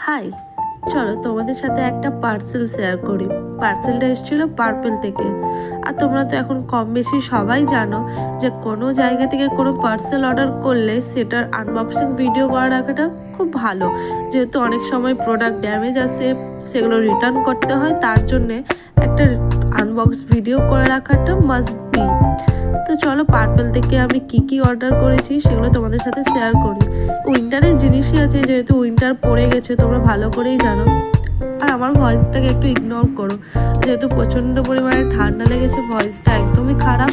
High, চলো তোমাদের সাথে একটা পার্সেল শেয়ার করি। পার্সেলটা এসেছিলো পার্পেল থেকে। আর তোমরা তো এখন কম বেশি সবাই জানো যে কোনো জায়গা থেকে কোনো পার্সেল অর্ডার করলে সেটার আনবক্সিং ভিডিও করে রাখাটা খুব ভালো, যেহেতু অনেক সময় প্রোডাক্ট ড্যামেজ আসে, সেগুলো রিটার্ন করতে হয়, তার জন্যে একটা আনবক্স ভিডিও করে রাখাটা মাস্ট বি। তো চলো পার্পেল থেকে আমি কি অর্ডার করেছি সেগুলো তোমাদের সাথে শেয়ার করি। উইন্টারের জিনিসই আছে, যেহেতু উইন্টার পড়ে গেছে তোমরা ভালো করেই জানো। আর আমার ভয়েসটাকে একটু ইগনোর করো, যেহেতু প্রচণ্ড পরিমাণে ঠান্ডা লেগেছে, ভয়েসটা একদমই খারাপ।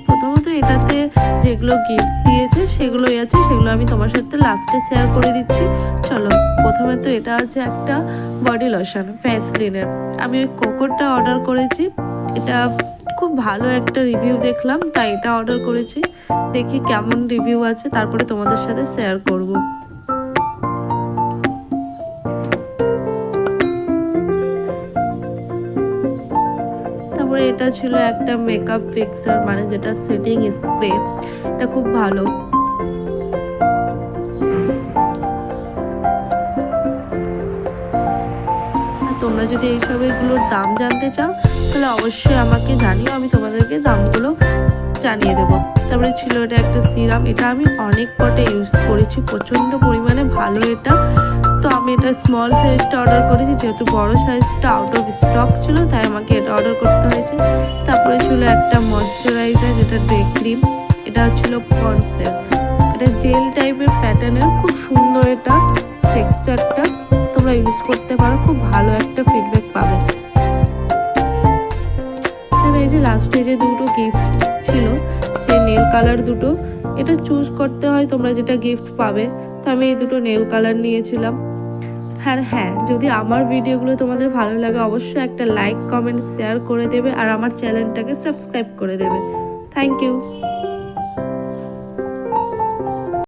প্রথমত এটাতে যেগুলো গিফট দিয়েছে সেগুলোই আছে, সেগুলো আমি তোমার সাথে লাস্টে শেয়ার করে দিচ্ছি। চলো, প্রথমে তো এটা আছে একটা বডি লোশন ভ্যাসলিনের। আমি ওই কোকোটা অর্ডার করেছি, এটা খুব ভালো একটা রিভিউ দেখলাম, তাই এটা অর্ডার করেছি। দেখি কেমন রিভিউ আছে, তারপরে তোমাদের সাথে শেয়ার করব। তারপরে এটা ছিল একটা মেকআপ ফিক্সার, মানে যেটা সেটিং স্প্রে, এটা খুব ভালো। তোমরা যদি এইসবগুলোর দাম জানতে চাও তাহলে অবশ্যই আমাকে জানিও, আমি তোমাদেরকে দামগুলো জানিয়ে দেবো। তারপরে ছিল এটা একটা সিরাম, এটা আমি অনেক কটা ইউজ করেছি, প্রচণ্ড পরিমাণে ভালো এটা। তো আমি এটা স্মল সাইজটা অর্ডার করেছি, যেহেতু বড় সাইজটা আউট অফ স্টক ছিল, তাই আমাকে এটা অর্ডার করতে হয়েছে। তারপরে ছিল একটা ময়শ্চারাইজার, যেটা ডে ক্রিম, এটা ছিল পন্ডসের, এটা জেল টাইপের প্যাটার্নের, খুব সুন্দর এটা টেক্সচারটা, তোমরা ইউজ করতে পারো, খুব ভালো একটা ফিডব্যাক পাবে। এই যে লাস্টে যে দুটো গিফট ছিল, সেই নেল কালার দুটো, এটা চুজ করতে হয় তোমরা যেটা গিফট পাবে। তো আমি এই দুটো নেল কালার নিয়েছিলাম। হ্যাঁ, যদি আমার ভিডিওগুলো তোমাদের ভালো লাগে অবশ্যই একটা লাইক, কমেন্ট, শেয়ার করে দেবে, আর আমার চ্যানেলটাকে সাবস্ক্রাইব করে দেবে। Thank you.